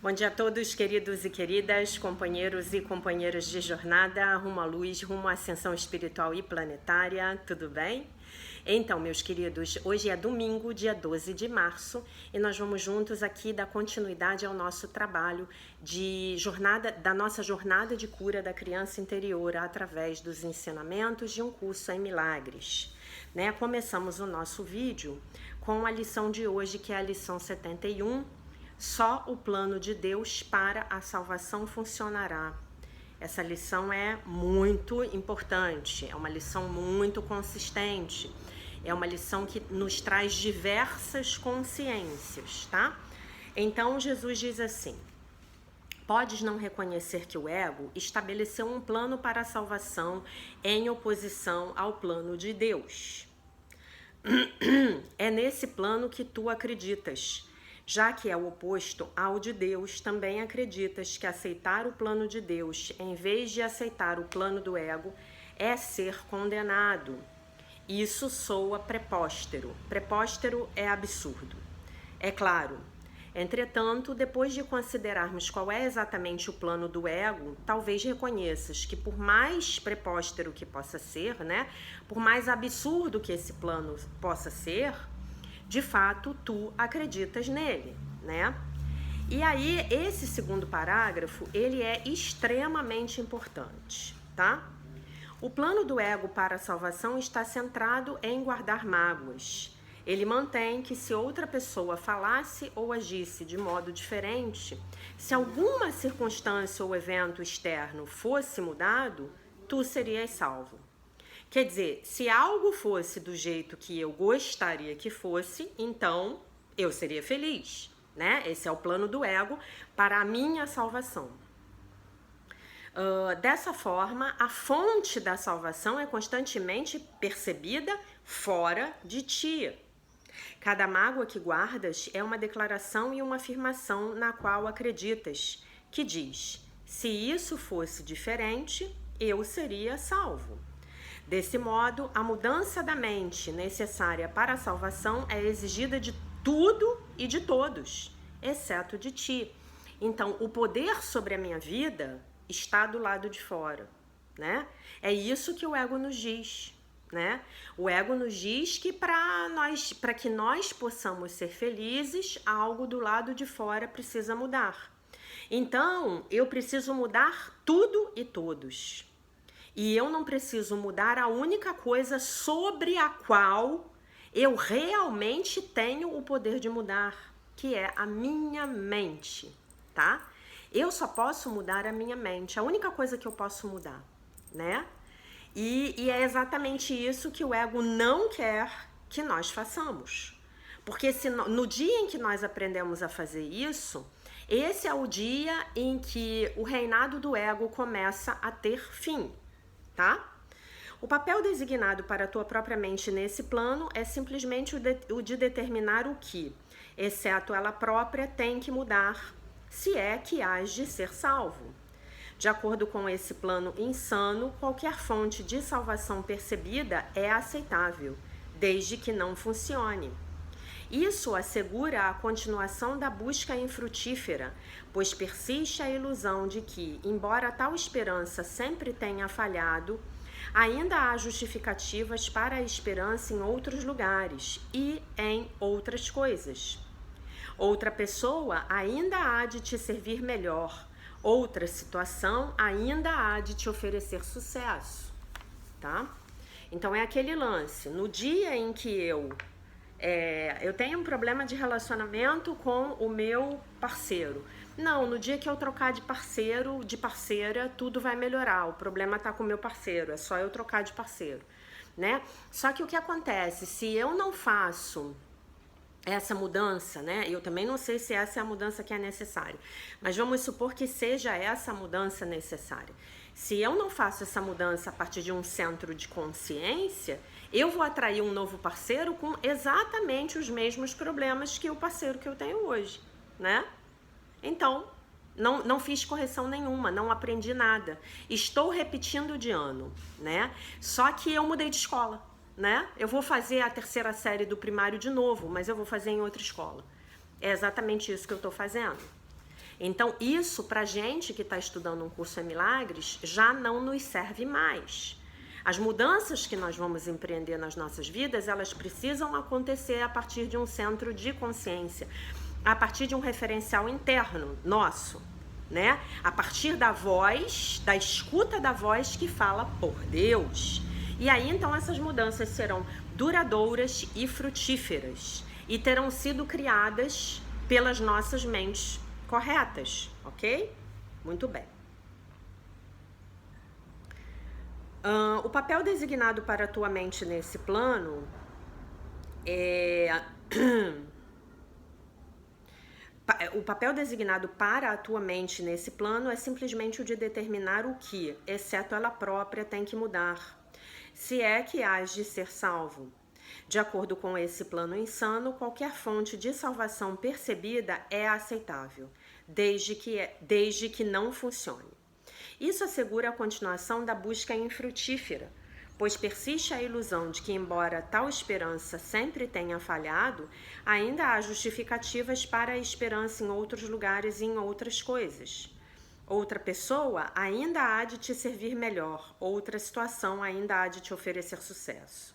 Bom dia a todos, queridos e queridas, companheiros e companheiras de jornada, rumo à luz, rumo à ascensão espiritual e planetária, tudo bem? Então, meus queridos, hoje é domingo, dia 12 de março, e nós vamos juntos aqui dar continuidade ao nosso trabalho da nossa jornada de cura da criança interior através dos ensinamentos de um curso em milagres. Começamos o nosso vídeo com a lição de hoje, que é a lição 71. Só o plano de Deus para a salvação funcionará. Essa lição é muito importante, é uma lição muito consistente, é uma lição que nos traz diversas consciências, tá? Então Jesus diz assim: podes não reconhecer que o ego estabeleceu um plano para a salvação em oposição ao plano de Deus. É nesse plano que tu acreditas. Já que é o oposto ao de Deus, também acreditas que aceitar o plano de Deus, em vez de aceitar o plano do ego, é ser condenado. Isso soa prepóstero. Prepóstero é absurdo. É claro. Entretanto, depois de considerarmos qual é exatamente o plano do ego, talvez reconheças que por mais prepóstero que possa ser, por mais absurdo que esse plano possa ser, de fato, tu acreditas nele, E aí, esse segundo parágrafo, ele é extremamente importante, tá? O plano do ego para a salvação está centrado em guardar mágoas. Ele mantém que se outra pessoa falasse ou agisse de modo diferente, se alguma circunstância ou evento externo fosse mudado, tu serias salvo. Quer dizer, se algo fosse do jeito que eu gostaria que fosse, então eu seria feliz, Esse é o plano do ego para a minha salvação. Dessa forma, a fonte da salvação é constantemente percebida fora de ti. Cada mágoa que guardas é uma declaração e uma afirmação na qual acreditas, que diz: se isso fosse diferente, eu seria salvo. Desse modo, a mudança da mente necessária para a salvação é exigida de tudo e de todos, exceto de ti. Então, o poder sobre a minha vida está do lado de fora, É isso que o ego nos diz, O ego nos diz que para que nós possamos ser felizes, algo do lado de fora precisa mudar. Então, eu preciso mudar tudo e todos. E eu não preciso mudar a única coisa sobre a qual eu realmente tenho o poder de mudar, que é a minha mente, tá? Eu só posso mudar a minha mente, a única coisa que eu posso mudar, E é exatamente isso que o ego não quer que nós façamos. Porque no dia em que nós aprendemos a fazer isso, esse é o dia em que o reinado do ego começa a ter fim. Tá? O papel designado para a tua própria mente nesse plano é simplesmente o de determinar o que, exceto ela própria, tem que mudar, se é que hás de ser salvo. De acordo com esse plano insano, qualquer fonte de salvação percebida é aceitável, desde que não funcione. Isso assegura a continuação da busca infrutífera, pois persiste a ilusão de que, embora tal esperança sempre tenha falhado, ainda há justificativas para a esperança em outros lugares e em outras coisas. Outra pessoa ainda há de te servir melhor, outra situação ainda há de te oferecer sucesso, tá? Então é aquele lance, no dia em que eu tenho um problema de relacionamento com o meu parceiro. Não, no dia que eu trocar de parceiro, de parceira, tudo vai melhorar. O problema tá com o meu parceiro, é só eu trocar de parceiro, Só que o que acontece, se eu não faço essa mudança, eu também não sei se essa é a mudança que é necessária, mas vamos supor que seja essa a mudança necessária. Se eu não faço essa mudança a partir de um centro de consciência, eu vou atrair um novo parceiro com exatamente os mesmos problemas que o parceiro que eu tenho hoje, Então, não fiz correção nenhuma, não aprendi nada. Estou repetindo de ano, Só que eu mudei de escola, Eu vou fazer a terceira série do primário de novo, mas eu vou fazer em outra escola. É exatamente isso que eu estou fazendo. Então, isso pra gente que está estudando um curso em milagres já não nos serve mais. As mudanças que nós vamos empreender nas nossas vidas, elas precisam acontecer a partir de um centro de consciência, a partir de um referencial interno nosso, né? A partir da voz, da escuta da voz que fala por Deus. E aí, então, essas mudanças serão duradouras e frutíferas e terão sido criadas pelas nossas mentes corretas, ok? Muito bem. O papel designado para a tua mente nesse plano O papel designado para a tua mente nesse plano é simplesmente o de determinar o que, exceto ela própria, tem que mudar, se é que hás de ser salvo. De acordo com esse plano insano, qualquer fonte de salvação percebida é aceitável, desde que não funcione. Isso assegura a continuação da busca infrutífera, pois persiste a ilusão de que, embora tal esperança sempre tenha falhado, ainda há justificativas para a esperança em outros lugares e em outras coisas. Outra pessoa ainda há de te servir melhor, outra situação ainda há de te oferecer sucesso.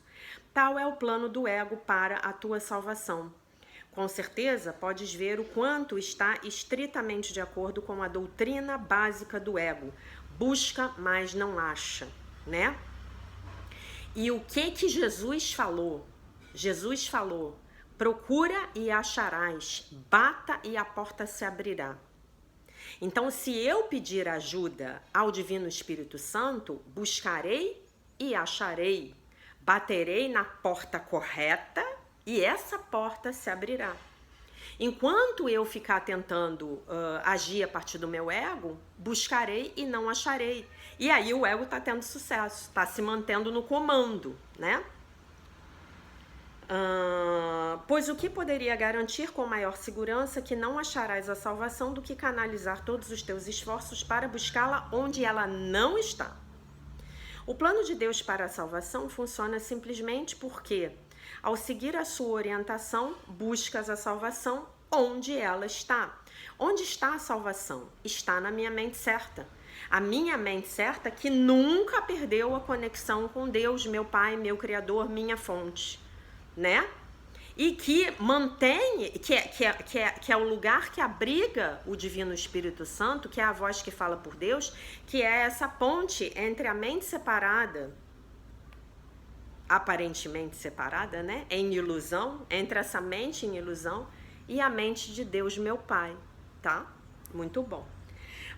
Tal é o plano do ego para a tua salvação. Com certeza, podes ver o quanto está estritamente de acordo com a doutrina básica do ego. Busca, mas não acha, né? E o que Jesus falou? Jesus falou: procura e acharás, bata e a porta se abrirá. Então, se eu pedir ajuda ao Divino Espírito Santo, buscarei e acharei, baterei na porta correta e essa porta se abrirá. Enquanto eu ficar tentando agir a partir do meu ego, buscarei e não acharei. E aí o ego está tendo sucesso, está se mantendo no comando, né? Pois o que poderia garantir com maior segurança que não acharás a salvação do que canalizar todos os teus esforços para buscá-la onde ela não está? O plano de Deus para a salvação funciona simplesmente porque, ao seguir a sua orientação, buscas a salvação onde ela está. Onde está a salvação? Está na minha mente certa. A minha mente certa que nunca perdeu a conexão com Deus, meu Pai, meu Criador, minha fonte, né? E que mantém, que é o lugar que abriga o Divino Espírito Santo, que é a voz que fala por Deus, que é essa ponte entre a mente separada, aparentemente separada, né? Em ilusão, entre essa mente em ilusão e a mente de Deus, meu Pai, tá? Muito bom.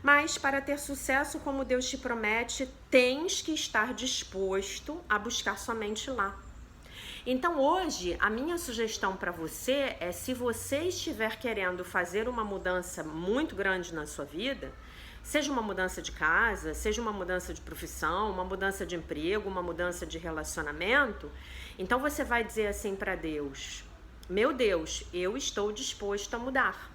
Mas para ter sucesso, como Deus te promete, tens que estar disposto a buscar somente lá. Então hoje, a minha sugestão para você é, se você estiver querendo fazer uma mudança muito grande na sua vida, seja uma mudança de casa, seja uma mudança de profissão, uma mudança de emprego, uma mudança de relacionamento, então você vai dizer assim para Deus: meu Deus, eu estou disposto a mudar.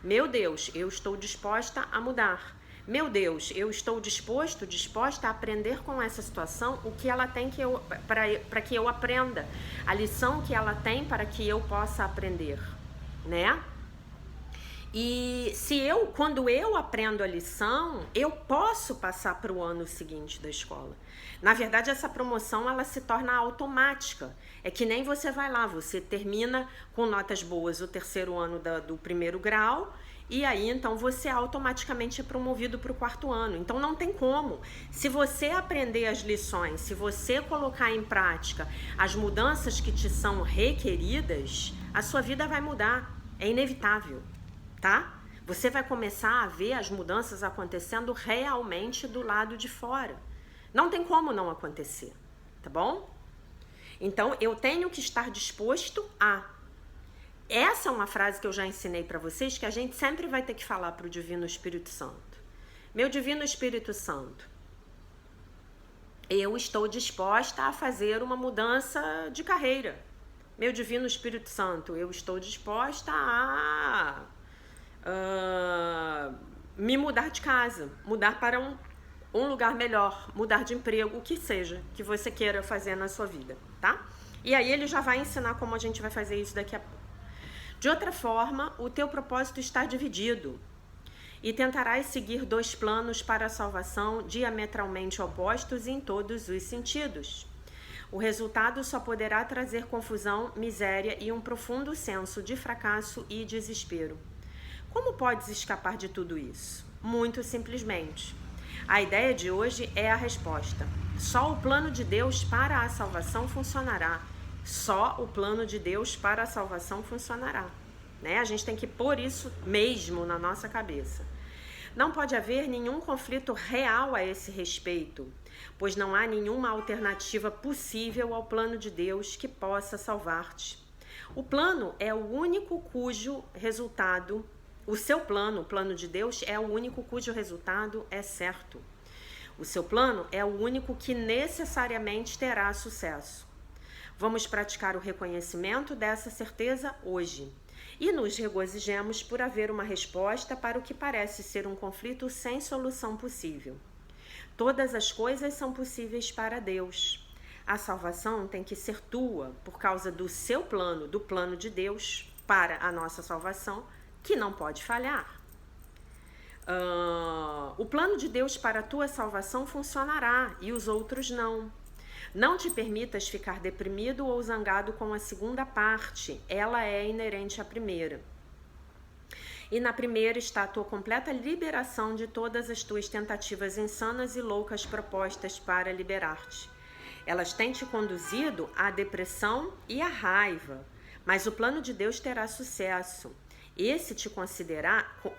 Meu Deus, eu estou disposta a mudar. Meu Deus, eu estou disposta a aprender com essa situação o que ela tem para que eu aprenda, a lição que ela tem para que eu possa aprender, né? E quando eu aprendo a lição, eu posso passar para o ano seguinte da escola. Na verdade, essa promoção ela se torna automática. É que nem você vai lá, você termina com notas boas o terceiro ano do primeiro grau, e aí então você automaticamente é promovido para o quarto ano. Então não tem como. Se você aprender as lições, se você colocar em prática as mudanças que te são requeridas, a sua vida vai mudar. É inevitável, tá? Você vai começar a ver as mudanças acontecendo realmente do lado de fora. Não tem como não acontecer, tá bom? Então, eu tenho que estar disposto a... Essa é uma frase que eu já ensinei para vocês, que a gente sempre vai ter que falar para o Divino Espírito Santo. Meu Divino Espírito Santo, eu estou disposta a fazer uma mudança de carreira. Meu Divino Espírito Santo, eu estou disposta a me mudar de casa, mudar para um lugar melhor, mudar de emprego, o que seja que você queira fazer na sua vida, tá? E aí ele já vai ensinar como a gente vai fazer isso daqui a pouco. De outra forma, o teu propósito está dividido. e tentarás seguir dois planos para a salvação diametralmente opostos em todos os sentidos. O resultado só poderá trazer confusão, miséria e um profundo senso de fracasso e desespero. Como podes escapar de tudo isso? Muito simplesmente. A ideia de hoje é a resposta. Só o plano de Deus para a salvação funcionará. Só o plano de Deus para a salvação funcionará. Né? A gente tem que pôr isso mesmo na nossa cabeça. Não pode haver nenhum conflito real a esse respeito, pois não há nenhuma alternativa possível ao plano de Deus que possa salvar-te. O plano é o único cujo resultado, o seu plano, o plano de Deus, é o único cujo resultado é certo. O seu plano é o único que necessariamente terá sucesso. Vamos praticar o reconhecimento dessa certeza hoje. E nos regozijemos por haver uma resposta para o que parece ser um conflito sem solução possível. Todas as coisas são possíveis para Deus. A salvação tem que ser tua por causa do seu plano, do plano de Deus para a nossa salvação, que não pode falhar. O plano de Deus para a tua salvação funcionará e os outros não. Não te permitas ficar deprimido ou zangado com a segunda parte, ela é inerente à primeira. E na primeira está a tua completa liberação de todas as tuas tentativas insanas e loucas propostas para liberar-te. Elas têm te conduzido à depressão e à raiva, mas o plano de Deus terá sucesso. Esse te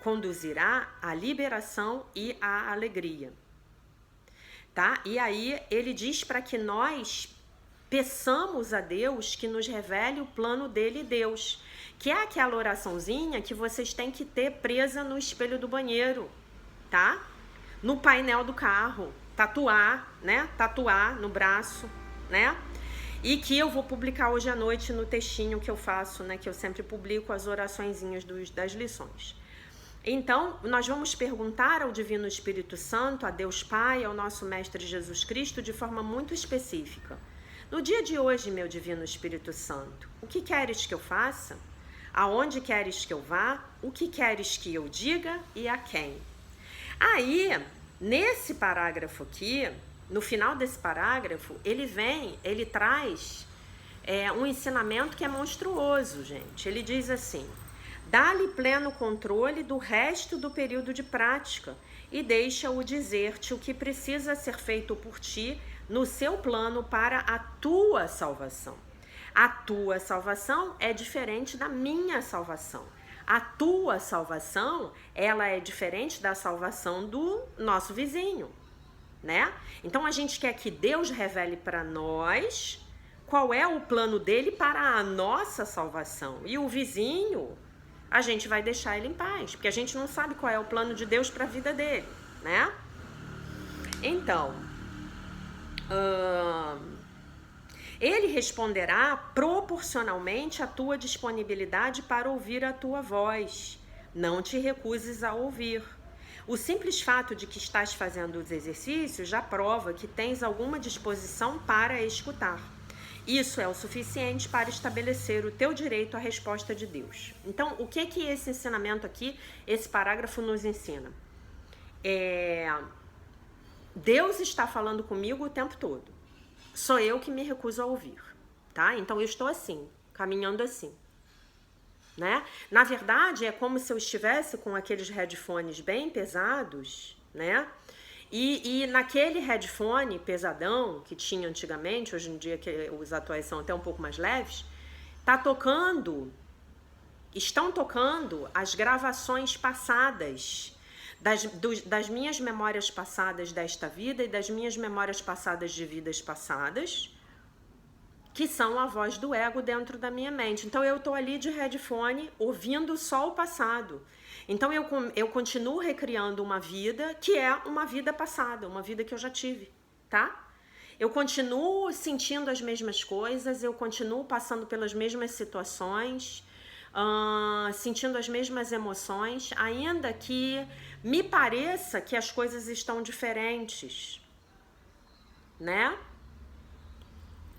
conduzirá à liberação e à alegria. Tá? E aí ele diz para que nós peçamos a Deus que nos revele o plano dele, Deus, que é aquela oraçãozinha que vocês têm que ter presa no espelho do banheiro, tá? No painel do carro, tatuar, né? Tatuar no braço, né? E que eu vou publicar hoje à noite no textinho que eu faço, né? Que eu sempre publico as oraçõezinhas das lições. Então, nós vamos perguntar ao Divino Espírito Santo, a Deus Pai, ao nosso Mestre Jesus Cristo, de forma muito específica. No dia de hoje, meu Divino Espírito Santo, o que queres que eu faça? Aonde queres que eu vá? O que queres que eu diga e a quem? Aí, nesse parágrafo aqui, no final desse parágrafo, ele traz um ensinamento que é monstruoso, gente. Ele diz assim: dá-lhe pleno controle do resto do período de prática e deixa-o dizer-te o que precisa ser feito por ti no seu plano para a tua salvação. A tua salvação é diferente da minha salvação. A tua salvação, ela é diferente da salvação do nosso vizinho, né? Então a gente quer que Deus revele para nós qual é o plano dele para a nossa salvação. E o vizinho, a gente vai deixar ele em paz, porque a gente não sabe qual é o plano de Deus para a vida dele, né? Então, ele responderá proporcionalmente à tua disponibilidade para ouvir a tua voz. Não te recuses a ouvir. O simples fato de que estás fazendo os exercícios já prova que tens alguma disposição para escutar. Isso é o suficiente para estabelecer o teu direito à resposta de Deus. Então, o que esse ensinamento aqui, esse parágrafo nos ensina? Deus está falando comigo o tempo todo. Sou eu que me recuso a ouvir, tá? Então, eu estou assim, caminhando assim, né? Na verdade, é como se eu estivesse com aqueles headphones bem pesados, né? E naquele headphone pesadão que tinha antigamente, hoje em dia que os atuais são até um pouco mais leves, estão tocando as gravações passadas, das minhas memórias passadas desta vida e das minhas memórias passadas de vidas passadas, que são a voz do ego dentro da minha mente. Então eu tô ali de headphone ouvindo só o passado. Então eu continuo recriando uma vida que é uma vida passada, uma vida que eu já tive, tá? Eu continuo sentindo as mesmas coisas, eu continuo passando pelas mesmas situações, sentindo as mesmas emoções, ainda que me pareça que as coisas estão diferentes, né?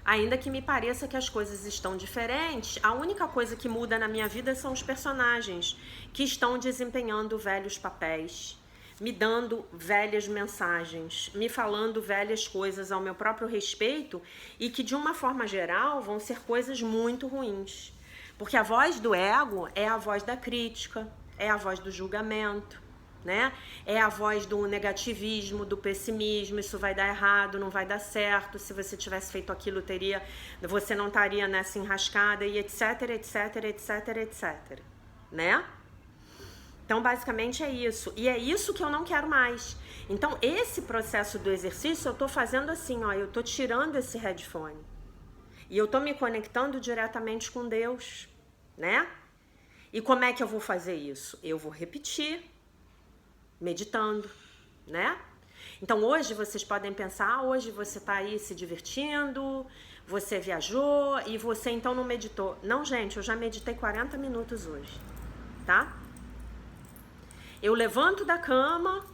Ainda que me pareça que as coisas estão diferentes, a única coisa que muda na minha vida são os personagens que estão desempenhando velhos papéis, me dando velhas mensagens, me falando velhas coisas ao meu próprio respeito e que, de uma forma geral, vão ser coisas muito ruins. Porque a voz do ego é a voz da crítica, é a voz do julgamento, né? É a voz do negativismo, do pessimismo, isso vai dar errado, não vai dar certo, se você tivesse feito aquilo, você não estaria nessa enrascada e etc, etc, etc, etc, né? Então, basicamente é isso. E é isso que eu não quero mais. Então, esse processo do exercício, eu tô fazendo assim, ó, eu tô tirando esse headphone. E eu tô me conectando diretamente com Deus, né? E como é que eu vou fazer isso? Eu vou repetir, meditando, né? Então hoje vocês podem pensar, hoje você tá aí se divertindo, você viajou e você então não meditou. Não, gente, eu já meditei 40 minutos hoje, tá? Eu levanto da cama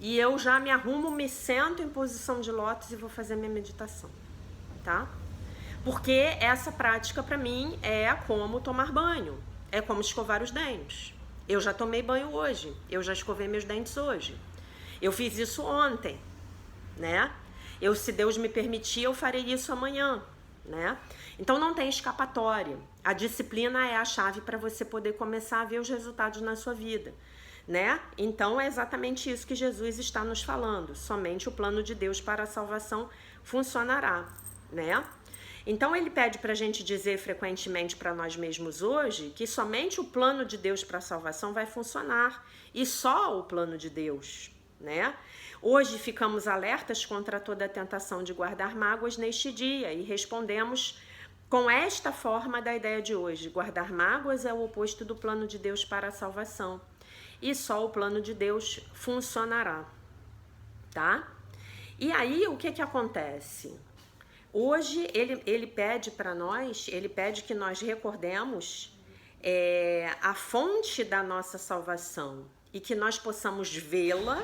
e eu já me arrumo, me sento em posição de lótus e vou fazer minha meditação, tá? Porque essa prática pra mim é como tomar banho, é como escovar os dentes. Eu já tomei banho hoje, eu já escovei meus dentes hoje. Eu fiz isso ontem, né? Se Deus me permitir, eu farei isso amanhã, né? Então não tem escapatória. A disciplina é a chave para você poder começar a ver os resultados na sua vida, né? Então é exatamente isso que Jesus está nos falando. Somente o plano de Deus para a salvação funcionará, né? Então ele pede para a gente dizer frequentemente para nós mesmos hoje que somente o plano de Deus para a salvação vai funcionar e só o plano de Deus, né? Hoje ficamos alertas contra toda a tentação de guardar mágoas neste dia e respondemos com esta forma da ideia de hoje: guardar mágoas é o oposto do plano de Deus para a salvação e só o plano de Deus funcionará, tá? E aí o que acontece? Hoje ele pede para nós, ele pede que nós recordemos a fonte da nossa salvação e que nós possamos vê-la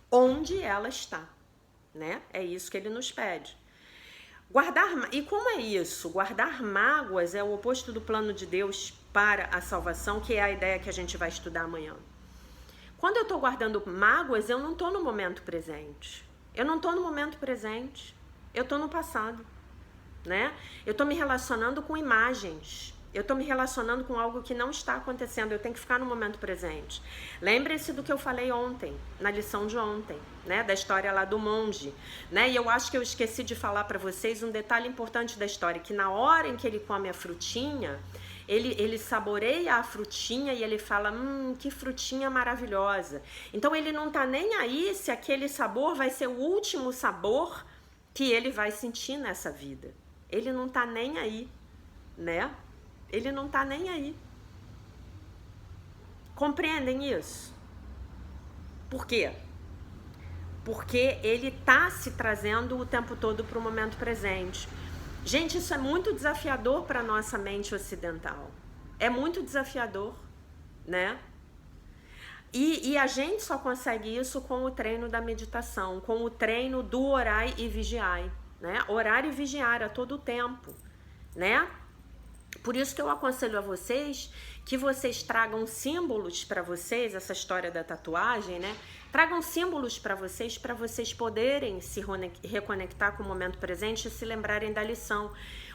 onde ela está, né? É isso que ele nos pede. E como é isso? Guardar mágoas é o oposto do plano de Deus para a salvação, que é a ideia que a gente vai estudar amanhã. Quando eu estou guardando mágoas, eu não estou no momento presente. Eu não estou no momento presente. Eu estou no passado, né? Eu estou me relacionando com imagens. Eu estou me relacionando com algo que não está acontecendo. Eu tenho que ficar no momento presente. Lembre-se do que eu falei ontem, na lição de ontem, né? Da história lá do monge, né? E eu acho que eu esqueci de falar para vocês um detalhe importante da história, que na hora em que ele come a frutinha, ele saboreia a frutinha e ele fala, que frutinha maravilhosa. Então ele não tá nem aí se aquele sabor vai ser o último sabor que ele vai sentir nessa vida. Ele não tá nem aí, né? Ele não tá nem aí. Compreendem isso? Por quê? Porque ele tá se trazendo o tempo todo para o momento presente. Gente, isso é muito desafiador para a nossa mente ocidental. É muito desafiador, né? E a gente só consegue isso com o treino da meditação, com o treino do orai e vigiai, né? Orar e vigiar a todo tempo, né? Por isso que eu aconselho a vocês que vocês tragam símbolos para vocês, essa história da tatuagem, né? Tragam símbolos para vocês poderem se reconectar com o momento presente e se lembrarem da lição.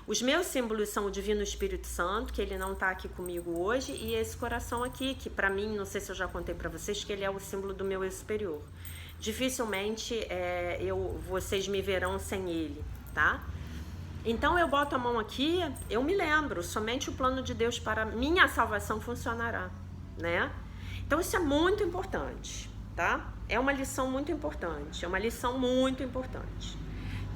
Os meus símbolos são o Divino Espírito Santo, que ele não está aqui comigo hoje, e esse coração aqui, que para mim, não sei se eu já contei para vocês, que ele é o símbolo do meu eu superior. Dificilmente vocês me verão sem ele, tá? Então eu boto a mão aqui, eu me lembro, somente o plano de Deus para minha salvação funcionará, né? Então isso é muito importante, tá? É uma lição muito importante,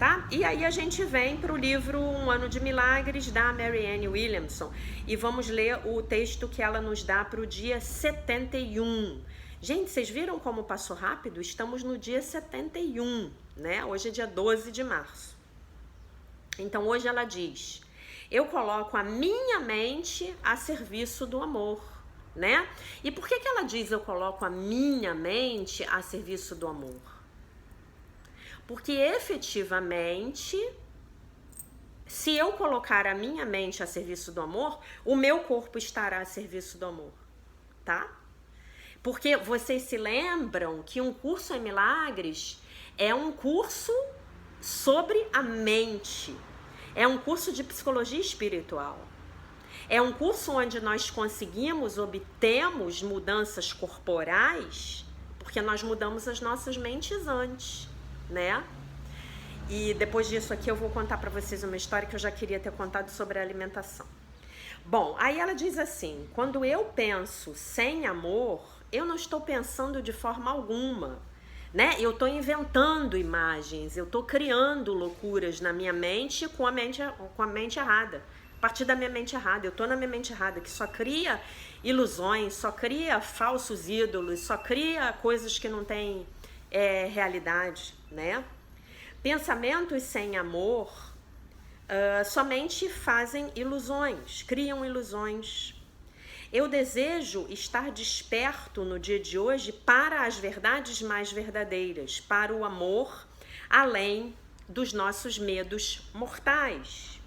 tá? E aí a gente vem para o livro Um Ano de Milagres, da Marianne Williamson, e vamos ler o texto que ela nos dá para o dia 71. Gente, vocês viram como passou rápido? Estamos no dia 71, né? Hoje é dia 12 de março. Então hoje ela diz: eu coloco a minha mente a serviço do amor, né? E por que ela diz eu coloco a minha mente a serviço do amor? Porque efetivamente Se eu colocar a minha mente a serviço do amor, o meu corpo estará a serviço do amor, tá? Porque vocês se lembram que um curso em milagres é um curso sobre a mente. É um curso de psicologia espiritual. É um curso onde nós obtemos mudanças corporais, porque nós mudamos as nossas mentes antes, né? E depois disso aqui eu vou contar para vocês uma história que eu já queria ter contado sobre a alimentação. Bom, aí ela diz assim: quando eu penso sem amor, eu não estou pensando de forma alguma, né? Eu estou inventando imagens, eu estou criando loucuras na minha mente com a mente errada. A partir da minha mente errada, eu estou na minha mente errada, que só cria ilusões, só cria falsos ídolos, só cria coisas que não têm realidade, né? Pensamentos sem amor somente fazem ilusões, criam ilusões. Eu desejo estar desperto no dia de hoje para as verdades mais verdadeiras, para o amor, além dos nossos medos mortais.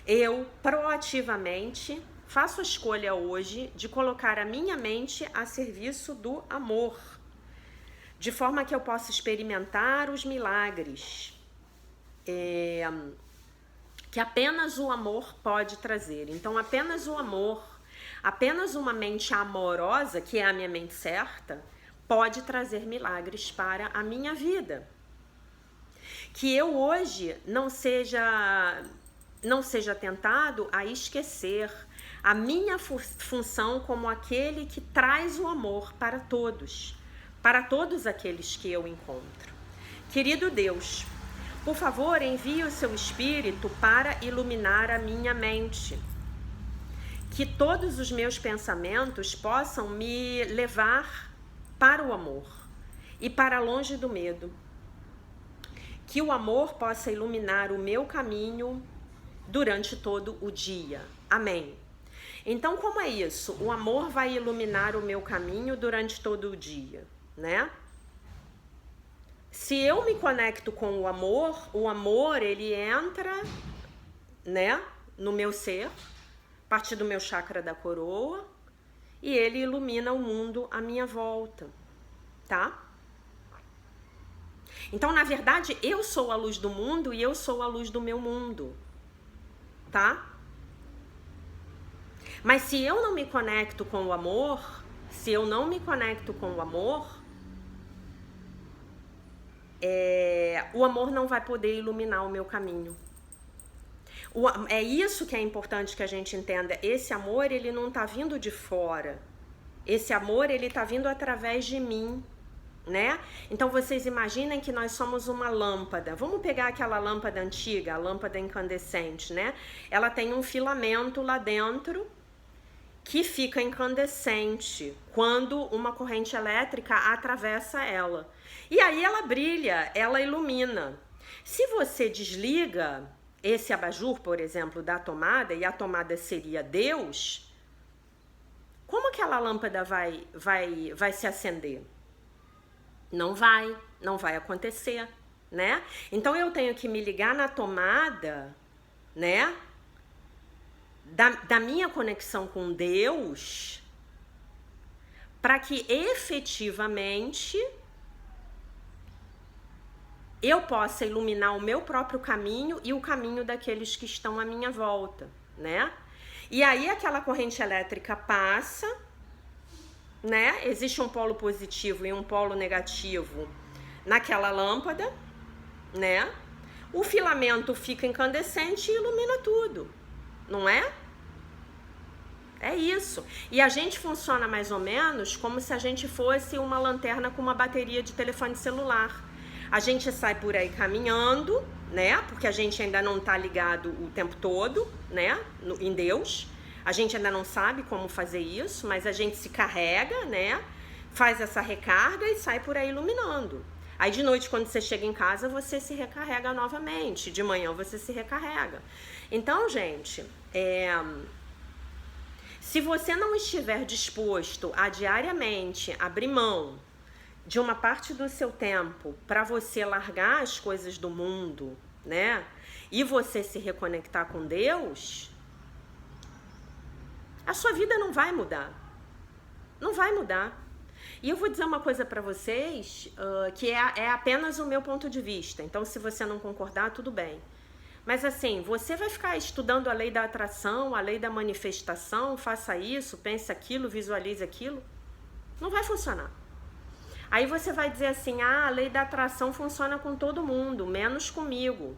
Eu proativamente faço a escolha hoje de colocar a minha mente a serviço do amor, de forma que eu possa experimentar os milagres que apenas o amor pode trazer. Então, apenas o amor, apenas uma mente amorosa, que é a minha mente certa, pode trazer milagres para a minha vida. Que eu hoje não seja tentado a esquecer a minha função como aquele que traz o amor para todos aqueles que eu encontro. Querido Deus, por favor, envie o seu Espírito para iluminar a minha mente. Que todos os meus pensamentos possam me levar para o amor e para longe do medo. Que o amor possa iluminar o meu caminho durante todo o dia. Amém. Então, como é isso? O amor vai iluminar o meu caminho durante todo o dia, né? Se eu me conecto com o amor ele entra, né, no meu ser, a partir do meu chakra da coroa, e ele ilumina o mundo à minha volta, tá? Então, na verdade, eu sou a luz do mundo e eu sou a luz do meu mundo, tá? Mas se eu não me conecto com o amor, o amor não vai poder iluminar o meu caminho. É isso que é importante que a gente entenda. Esse amor, ele não tá vindo de fora. Esse amor, ele tá vindo através de mim, né? Então, vocês imaginem que nós somos uma lâmpada. Vamos pegar aquela lâmpada antiga, a lâmpada incandescente, né? Ela tem um filamento lá dentro que fica incandescente quando uma corrente elétrica atravessa ela. E aí ela brilha, ela ilumina. Se você desliga esse abajur, por exemplo, da tomada, e a tomada seria Deus, como aquela lâmpada vai se acender? Não vai acontecer, né? Então eu tenho que me ligar na tomada, né? Da minha conexão com Deus, para que efetivamente eu possa iluminar o meu próprio caminho e o caminho daqueles que estão à minha volta, né? E aí aquela corrente elétrica passa, né? Existe um polo positivo e um polo negativo naquela lâmpada, né? O filamento fica incandescente e ilumina tudo, não é? É isso. E a gente funciona mais ou menos como se a gente fosse uma lanterna com uma bateria de telefone celular. A gente sai por aí caminhando, né? Porque a gente ainda não tá ligado o tempo todo, né? Em Deus. A gente ainda não sabe como fazer isso, mas a gente se carrega, né? Faz essa recarga e sai por aí iluminando. Aí de noite, quando você chega em casa, você se recarrega novamente. De manhã você se recarrega. Então, gente, se você não estiver disposto a diariamente abrir mão de uma parte do seu tempo para você largar as coisas do mundo, né? e você se reconectar com Deus, a sua vida não vai mudar. Não vai mudar. E eu vou dizer uma coisa para vocês, que é apenas o meu ponto de vista. Então, se você não concordar, tudo bem. Mas assim, você vai ficar estudando a lei da atração, a lei da manifestação, faça isso, pense aquilo, visualize aquilo. Não vai funcionar. Aí você vai dizer assim, a lei da atração funciona com todo mundo, menos comigo.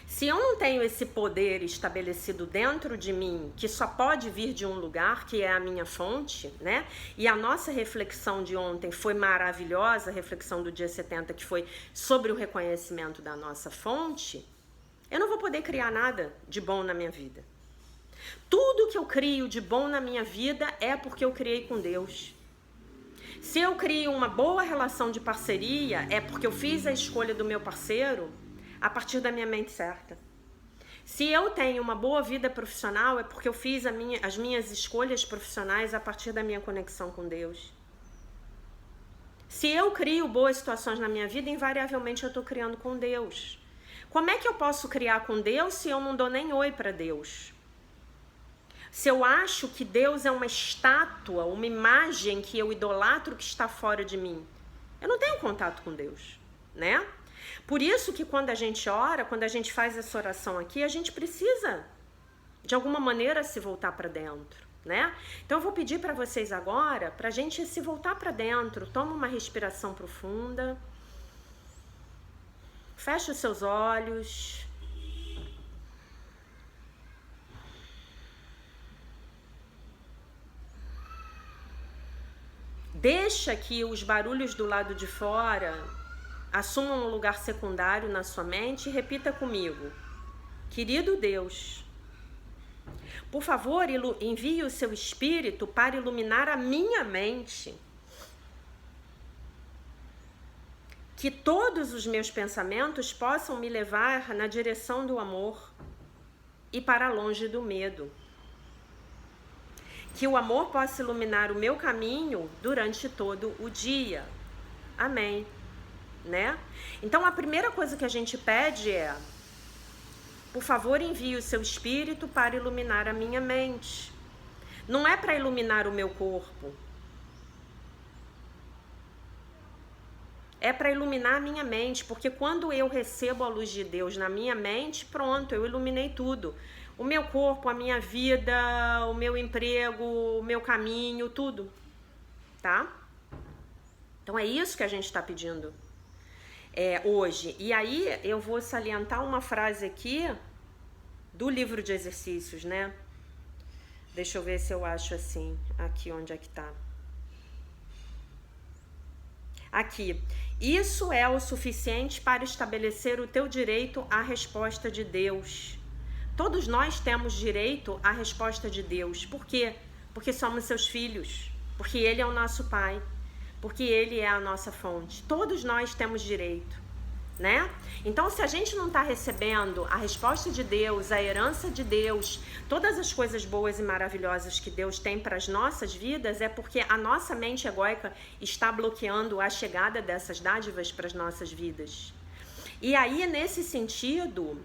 Se eu não tenho esse poder estabelecido dentro de mim, que só pode vir de um lugar, que é a minha fonte, né? E a nossa reflexão de ontem foi maravilhosa, a reflexão do dia 70, que foi sobre o reconhecimento da nossa fonte, eu não vou poder criar nada de bom na minha vida. Tudo que eu crio de bom na minha vida é porque eu criei com Deus. Se eu crio uma boa relação de parceria, é porque eu fiz a escolha do meu parceiro a partir da minha mente certa. Se eu tenho uma boa vida profissional, é porque eu fiz as minhas escolhas profissionais a partir da minha conexão com Deus. Se eu crio boas situações na minha vida, invariavelmente eu estou criando com Deus. Como é que eu posso criar com Deus se eu não dou nem oi para Deus? Se eu acho que Deus é uma estátua, uma imagem que eu idolatro que está fora de mim, eu não tenho contato com Deus, né? Por isso que quando a gente ora, quando a gente faz essa oração aqui, a gente precisa, de alguma maneira, se voltar para dentro, né? Então eu vou pedir para vocês agora, para a gente se voltar para dentro. Toma uma respiração profunda. Fecha os seus olhos. Deixa que os barulhos do lado de fora assumam um lugar secundário na sua mente e repita comigo. Querido Deus, por favor, envie o seu Espírito para iluminar a minha mente. Que todos os meus pensamentos possam me levar na direção do amor e para longe do medo. Que o amor possa iluminar o meu caminho durante todo o dia. Amém. Né? Então a primeira coisa que a gente pede é, por favor, envie o seu Espírito para iluminar a minha mente. Não é para iluminar o meu corpo. É para iluminar a minha mente, porque quando eu recebo a luz de Deus na minha mente, pronto, eu iluminei tudo. O meu corpo, a minha vida, o meu emprego, o meu caminho, tudo. Tá? Então é isso que a gente está pedindo hoje. E aí eu vou salientar uma frase aqui do livro de exercícios, né? Deixa eu ver se eu acho assim, aqui onde é que tá. Aqui. Isso é o suficiente para estabelecer o teu direito à resposta de Deus. Todos nós temos direito à resposta de Deus. Por quê? Porque somos seus filhos. Porque Ele é o nosso Pai. Porque Ele é a nossa fonte. Todos nós temos direito, né? Então, se a gente não está recebendo a resposta de Deus, a herança de Deus, todas as coisas boas e maravilhosas que Deus tem para as nossas vidas, é porque a nossa mente egóica está bloqueando a chegada dessas dádivas para as nossas vidas. E aí, nesse sentido,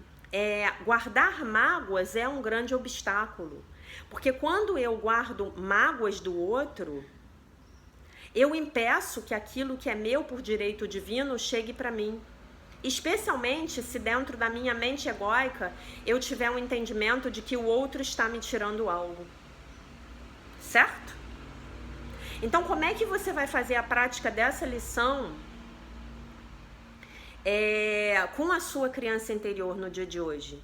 guardar mágoas é um grande obstáculo. Porque quando eu guardo mágoas do outro, eu impeço que aquilo que é meu por direito divino chegue para mim. Especialmente se dentro da minha mente egóica eu tiver um entendimento de que o outro está me tirando algo. Certo? Então, como é que você vai fazer a prática dessa lição com a sua criança interior no dia de hoje?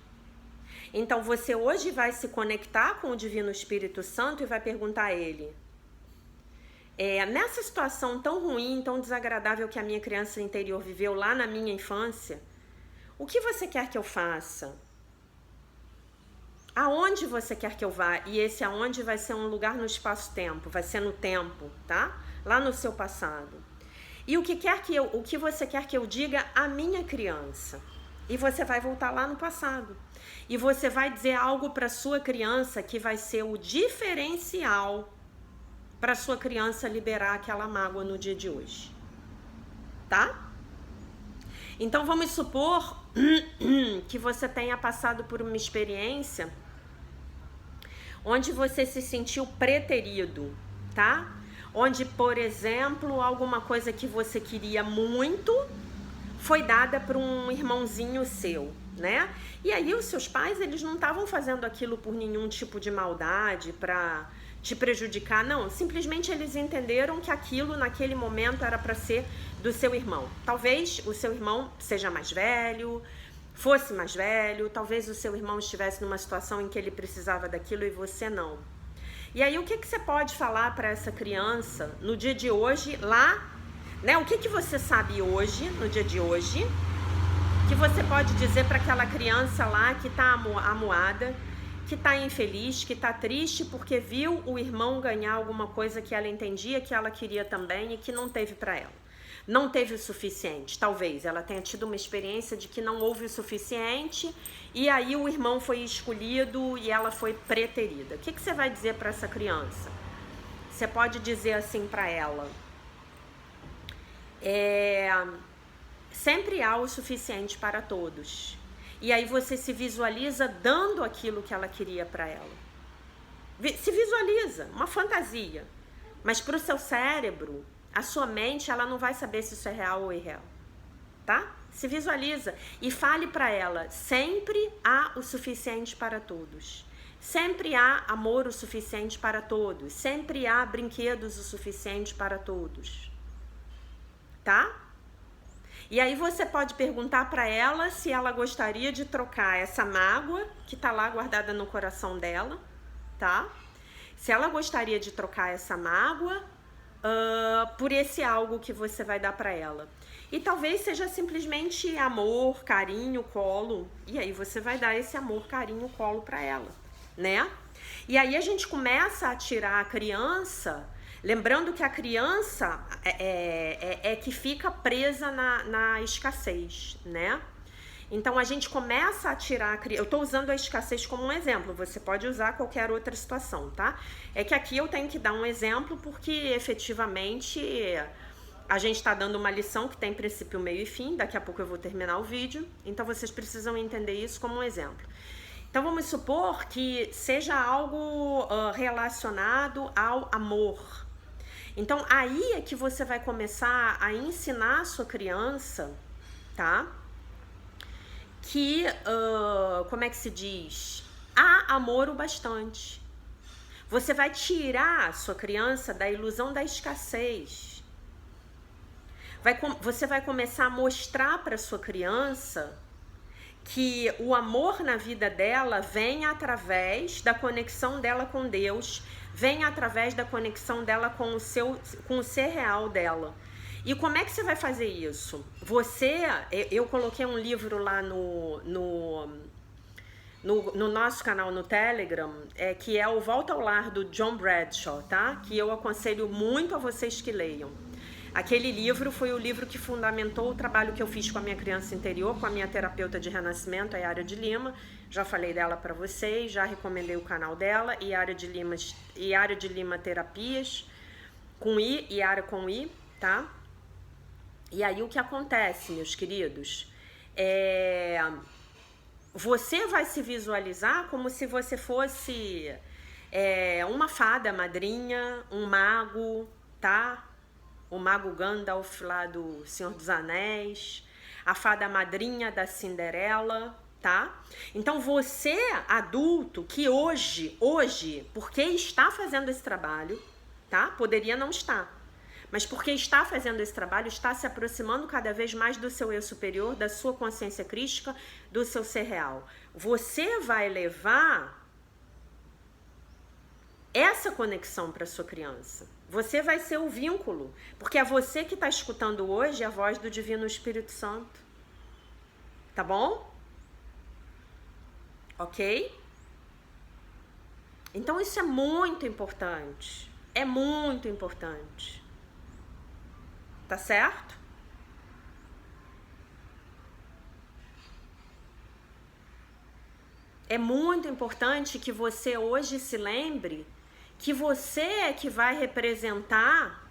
Então, você hoje vai se conectar com o Divino Espírito Santo e vai perguntar a ele: nessa situação tão ruim, tão desagradável que a minha criança interior viveu lá na minha infância, o que você quer que eu faça? Aonde você quer que eu vá? E esse aonde vai ser um lugar no espaço-tempo, vai ser no tempo, tá? Lá no seu passado. E o que você quer que eu diga à minha criança? E você vai voltar lá no passado. E você vai dizer algo para sua criança que vai ser o diferencial para sua criança liberar aquela mágoa no dia de hoje. Tá? Então vamos supor que você tenha passado por uma experiência onde você se sentiu preterido, tá? Onde, por exemplo, alguma coisa que você queria muito foi dada para um irmãozinho seu, né? E aí os seus pais, eles não estavam fazendo aquilo por nenhum tipo de maldade, para te prejudicar, não. Simplesmente eles entenderam que aquilo naquele momento era para ser do seu irmão. Talvez o seu irmão seja mais velho, fosse mais velho, talvez o seu irmão estivesse numa situação em que ele precisava daquilo e você não. E aí o que você pode falar para essa criança no dia de hoje, lá, né? O que você sabe hoje, no dia de hoje, que você pode dizer para aquela criança lá que está amuada, que está infeliz, que está triste porque viu o irmão ganhar alguma coisa que ela entendia que ela queria também e que não teve para ela. Não teve o suficiente, talvez ela tenha tido uma experiência de que não houve o suficiente e aí o irmão foi escolhido e ela foi preterida. O que você vai dizer para essa criança? Você pode dizer assim para ela: sempre há o suficiente para todos. E aí você se visualiza dando aquilo que ela queria para ela. Se visualiza, uma fantasia. Mas para o seu cérebro, a sua mente, ela não vai saber se isso é real ou irreal, tá? Se visualiza e fale para ela: sempre há o suficiente para todos. Sempre há amor o suficiente para todos. Sempre há brinquedos o suficiente para todos, tá? E aí você pode perguntar para ela se ela gostaria de trocar essa mágoa que tá lá guardada no coração dela, tá? Se ela gostaria de trocar essa mágoa por esse algo que você vai dar para ela. E talvez seja simplesmente amor, carinho, colo. E aí você vai dar esse amor, carinho, colo para ela, né? E aí a gente começa a tirar a criança, lembrando que a criança é que fica presa na escassez, né? Então a gente começa a tirar a criança. Eu estou usando a escassez como um exemplo, você pode usar qualquer outra situação, tá? É que aqui eu tenho que dar um exemplo porque efetivamente a gente está dando uma lição que tem princípio, meio e fim. Daqui a pouco eu vou terminar o vídeo, então vocês precisam entender isso como um exemplo. Então vamos supor que seja algo relacionado ao amor. Então aí é que você vai começar a ensinar a sua criança, tá? Que, como é que se diz? Há amor o bastante. Você vai tirar a sua criança da ilusão da escassez. Você vai começar a mostrar para a sua criança que o amor na vida dela vem através da conexão dela com Deus, vem através da conexão dela com o ser real dela. E como é que você vai fazer isso? Eu coloquei um livro lá no nosso canal no Telegram, que é o Volta ao Lar, do John Bradshaw, tá? Que eu aconselho muito a vocês que leiam. Aquele livro foi o livro que fundamentou o trabalho que eu fiz com a minha criança interior, com a minha terapeuta de renascimento, a Yara de Lima. Já falei dela para vocês, já recomendei o canal dela, Yara de Lima Terapias, com I, Yara com I, tá? E aí o que acontece, meus queridos, você vai se visualizar como se você fosse uma fada madrinha, um mago, tá? O mago Gandalf lá do Senhor dos Anéis, a fada madrinha da Cinderela, tá? Então você, adulto, que hoje, porque está fazendo esse trabalho, tá? Poderia não estar. Mas porque está fazendo esse trabalho, está se aproximando cada vez mais do seu eu superior, da sua consciência crística, do seu ser real. Você vai levar essa conexão para sua criança. Você vai ser o vínculo, porque é você que está escutando hoje a voz do Divino Espírito Santo. Tá bom? Ok? Então isso é muito importante. É muito importante. Tá certo? É muito importante que você hoje se lembre que você é que vai representar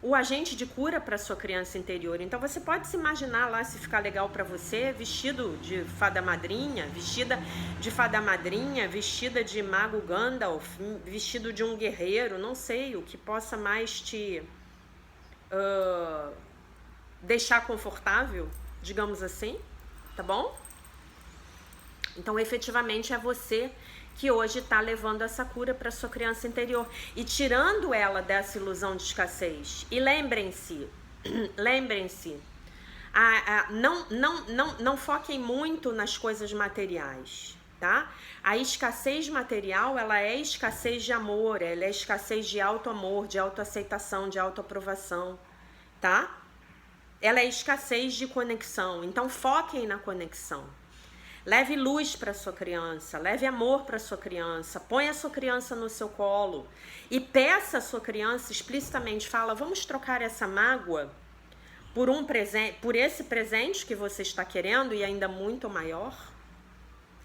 o agente de cura para sua criança interior. Então você pode se imaginar lá, se ficar legal para você, vestido de fada madrinha, vestida de fada madrinha, vestida de mago Gandalf, vestido de um guerreiro, não sei, o que possa mais te deixar confortável, digamos assim, tá bom? Então efetivamente é você que hoje está levando essa cura para sua criança interior e tirando ela dessa ilusão de escassez. E lembrem-se, não foquem muito nas coisas materiais, tá? A escassez material, ela é escassez de amor, ela é escassez de auto-amor, de autoaceitação, de autoaprovação, tá? Ela é escassez de conexão, então foquem na conexão. Leve luz para sua criança, leve amor para sua criança, ponha a sua criança no seu colo e peça a sua criança explicitamente, fala, vamos trocar essa mágoa por um presente, por esse presente que você está querendo e ainda muito maior.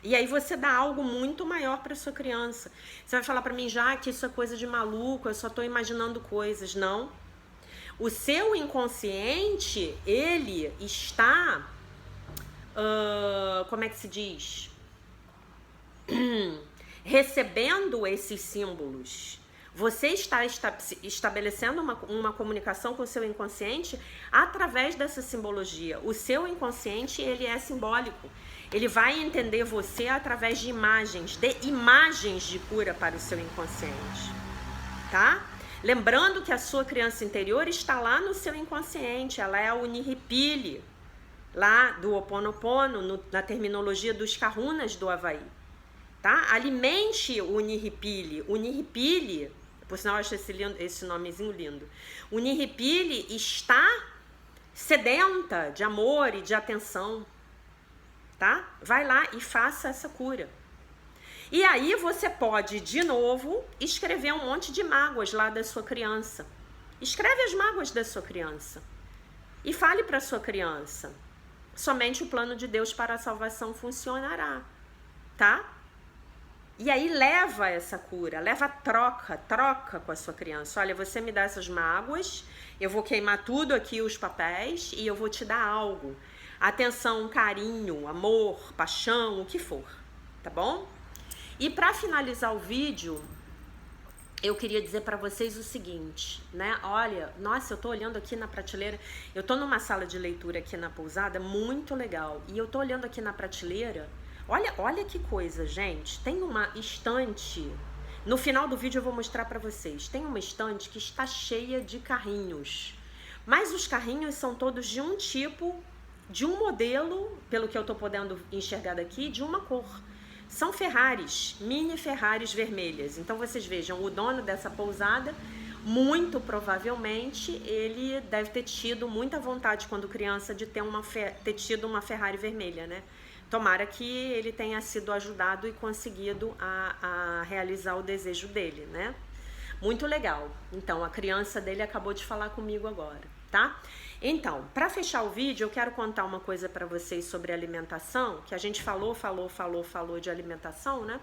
E aí você dá algo muito maior para sua criança. Você vai falar para mim, já que isso é coisa de maluco, eu só estou imaginando coisas. Não. O seu inconsciente, ele está... como é que se diz? Recebendo esses símbolos. Você está estabelecendo uma comunicação com o seu inconsciente através dessa simbologia. O seu inconsciente, ele é simbólico. Ele vai entender você através de imagens de cura para o seu inconsciente. Tá? Lembrando que a sua criança interior está lá no seu inconsciente. Ela é a Uniripili, lá do Ho Oponopono, na terminologia dos kahunas do Havaí, tá? Alimente o Uniripili. Uniripili, por sinal eu acho esse nomezinho lindo. Uniripili está sedenta de amor e de atenção, tá? Vai lá e faça essa cura. E aí você pode, de novo, escrever um monte de mágoas lá da sua criança. Escreve as mágoas da sua criança e fale para a sua criança. Somente o plano de Deus para a salvação funcionará, tá? E aí leva essa cura, leva troca com a sua criança. Olha, você me dá essas mágoas, eu vou queimar tudo aqui, os papéis, e eu vou te dar algo. Atenção, carinho, amor, paixão, o que for, tá bom? E para finalizar o vídeo, eu queria dizer para vocês o seguinte, né? Olha, nossa, eu tô olhando aqui na prateleira, eu tô numa sala de leitura aqui na pousada, muito legal, e eu tô olhando aqui na prateleira, olha que coisa, gente, tem uma estante, no final do vídeo eu vou mostrar para vocês, tem uma estante que está cheia de carrinhos, mas os carrinhos são todos de um tipo, de um modelo, pelo que eu tô podendo enxergar daqui, de uma cor. São Ferraris, mini Ferraris vermelhas. Então vocês vejam, o dono dessa pousada, muito provavelmente, ele deve ter tido muita vontade quando criança de ter tido uma Ferrari vermelha, né? Tomara que ele tenha sido ajudado e conseguido a realizar o desejo dele, né? Muito legal. Então, a criança dele acabou de falar comigo agora, tá? Então, para fechar o vídeo, eu quero contar uma coisa para vocês sobre alimentação, que a gente falou de alimentação, né?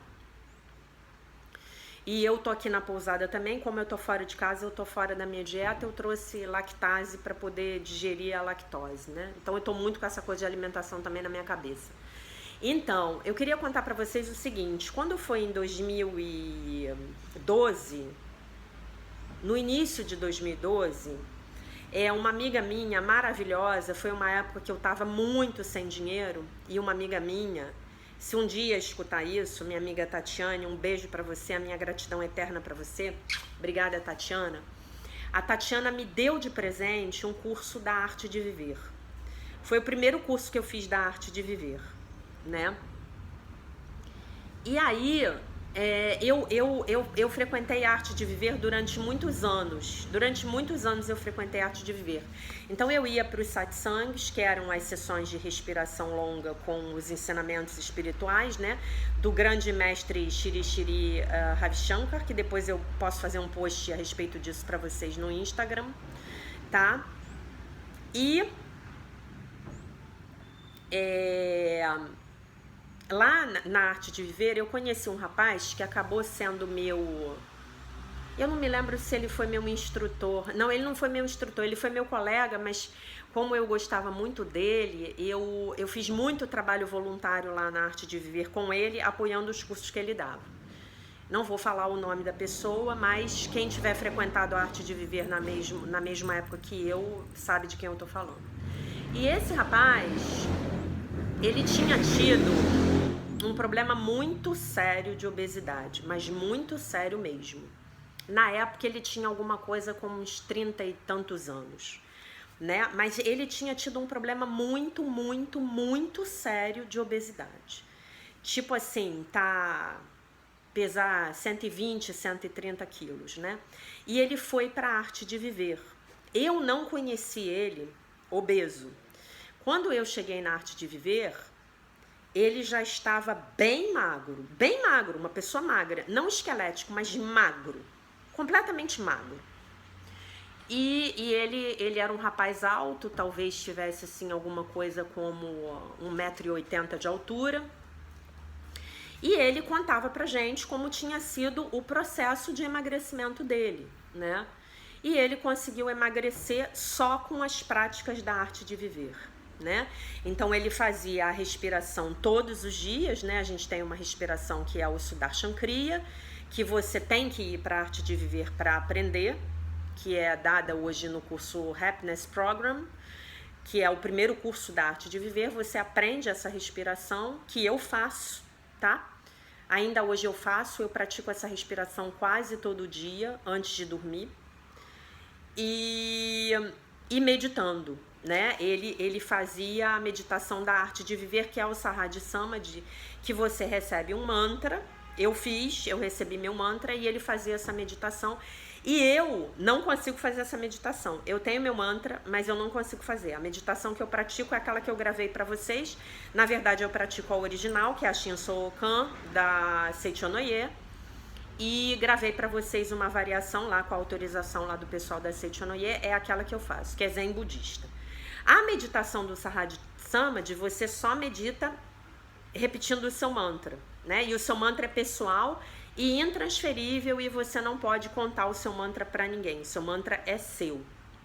E eu tô aqui na pousada também, como eu tô fora de casa, eu tô fora da minha dieta, eu trouxe lactase para poder digerir a lactose, né? Então eu tô muito com essa coisa de alimentação também na minha cabeça. Então, eu queria contar para vocês o seguinte, quando foi em 2012, no início de 2012, uma amiga minha maravilhosa, foi uma época que eu tava muito sem dinheiro, e uma amiga minha, se um dia escutar isso, minha amiga Tatiane, um beijo pra você, a minha gratidão eterna pra você, obrigada Tatiana. A Tatiana me deu de presente um curso da Arte de Viver. Foi o primeiro curso que eu fiz da Arte de Viver, né? E aí, eu frequentei a Arte de Viver durante muitos anos. Durante muitos anos eu frequentei a Arte de Viver. Então eu ia para os satsangs, que eram as sessões de respiração longa com os ensinamentos espirituais, né? Do grande mestre Shri Shri Ravi Shankar, que depois eu posso fazer um post a respeito disso para vocês no Instagram, tá? E... lá na Arte de Viver, eu conheci um rapaz que acabou sendo meu Eu não me lembro se ele foi meu instrutor. Não, ele não foi meu instrutor, ele foi meu colega, mas como eu gostava muito dele, eu fiz muito trabalho voluntário lá na Arte de Viver com ele, apoiando os cursos que ele dava. Não vou falar o nome da pessoa, mas quem tiver frequentado a Arte de Viver na mesma época que eu, sabe de quem eu tô falando. E esse rapaz, ele tinha tido um problema muito sério de obesidade, mas muito sério mesmo. Na época ele tinha alguma coisa como uns 30 e tantos anos, né? Mas ele tinha tido um problema muito, muito, muito sério de obesidade. Tipo assim, pesar 120, 130 quilos, né? E ele foi para a Arte de Viver. Eu não conheci ele obeso. Quando eu cheguei na Arte de Viver, ele já estava bem magro, uma pessoa magra, não esquelético, mas magro, completamente magro. E ele era um rapaz alto, talvez tivesse assim alguma coisa como 1,80 m de altura. E ele contava pra gente como tinha sido o processo de emagrecimento dele, né? E ele conseguiu emagrecer só com as práticas da Arte de Viver, né? Então ele fazia a respiração todos os dias, né? A gente tem uma respiração que é o Sudarshan Kriya, que você tem que ir para a Arte de Viver para aprender, que é dada hoje no curso Happiness Program, que é o primeiro curso da Arte de Viver. Você aprende essa respiração que eu faço, tá? Ainda hoje eu pratico essa respiração quase todo dia antes de dormir. E meditando, né? Ele fazia a meditação da Arte de Viver, que é o Samadhi Samadhi, que você recebe um mantra. Eu recebi meu mantra e ele fazia essa meditação. E eu não consigo fazer essa meditação. Eu tenho meu mantra, mas eu não consigo fazer. A meditação que eu pratico é aquela que eu gravei para vocês. Na verdade, eu pratico a original, que é a Shinso Kan, da Seichonoye. E gravei para vocês uma variação lá, com a autorização lá do pessoal da Seichonoye. É aquela que eu faço, que é Zen budista. A meditação do Samadhi Samadhi, você só medita repetindo o seu mantra, né? E o seu mantra é pessoal e intransferível, e você não pode contar o seu mantra para ninguém. O seu mantra é seu,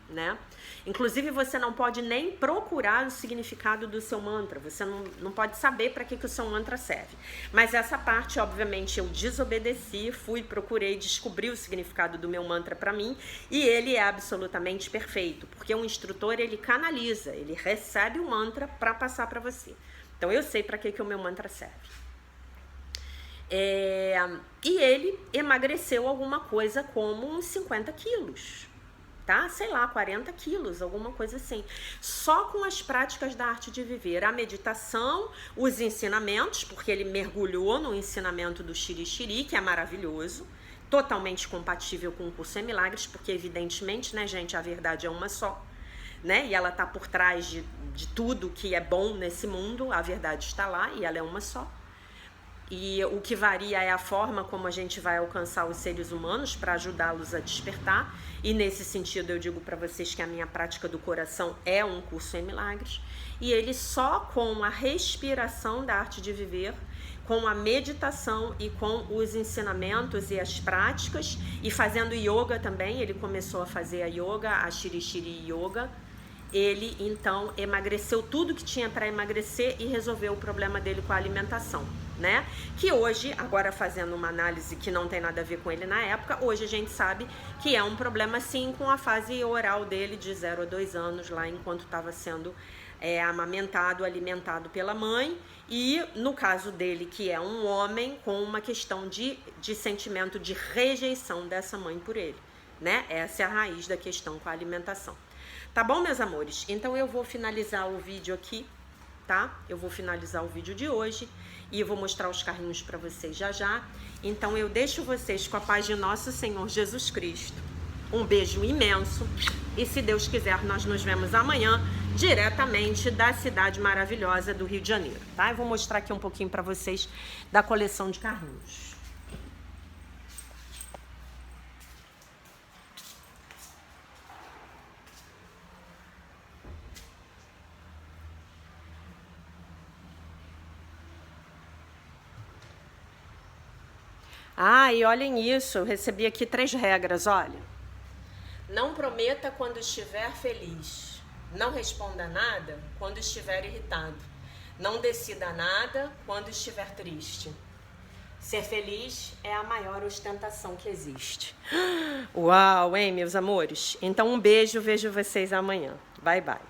né? Inclusive, você não pode nem procurar o significado do seu mantra. Você não pode saber para que o seu mantra serve. Mas essa parte, obviamente, eu desobedeci, procurei descobrir o significado do meu mantra para mim, e ele é absolutamente perfeito, porque o instrutor, ele canaliza, ele recebe o mantra para passar para você. Então, eu sei para que o meu mantra serve. E ele emagreceu alguma coisa como uns 50 quilos, tá? Sei lá, 40 quilos, alguma coisa assim. Só com as práticas da Arte de Viver, a meditação, os ensinamentos, porque ele mergulhou no ensinamento do Shri Shri, que é maravilhoso, totalmente compatível com o curso em Milagres, porque evidentemente, né, gente, a verdade é uma só, né? E ela tá por trás de tudo que é bom nesse mundo, a verdade está lá e ela é uma só. E o que varia é a forma como a gente vai alcançar os seres humanos para ajudá-los a despertar. E nesse sentido eu digo para vocês que a minha prática do coração é um curso em milagres. E ele só com a respiração da Arte de Viver, com a meditação e com os ensinamentos e as práticas, e fazendo yoga também, ele começou a fazer a yoga, a Shri Shri Yoga. Ele então emagreceu tudo que tinha para emagrecer e resolveu o problema dele com a alimentação, né? Que hoje, agora fazendo uma análise que não tem nada a ver com ele na época, hoje a gente sabe que é um problema sim com a fase oral dele de 0 a 2 anos, lá enquanto estava sendo amamentado, alimentado pela mãe, e no caso dele, que é um homem, com uma questão de sentimento de rejeição dessa mãe por ele, né? Essa é a raiz da questão com a alimentação. Tá bom, meus amores? Então eu vou finalizar o vídeo aqui, tá? Eu vou finalizar o vídeo de hoje e eu vou mostrar os carrinhos para vocês já já. Então eu deixo vocês com a paz de nosso Senhor Jesus Cristo. Um beijo imenso e, se Deus quiser, nós nos vemos amanhã diretamente da cidade maravilhosa do Rio de Janeiro, tá? Eu vou mostrar aqui um pouquinho para vocês da coleção de carrinhos. Ah, e olhem isso, eu recebi aqui 3 regras, olha. Não prometa quando estiver feliz. Não responda nada quando estiver irritado. Não decida nada quando estiver triste. Ser feliz é a maior ostentação que existe. Uau, hein, meus amores? Então um beijo, vejo vocês amanhã. Bye, bye.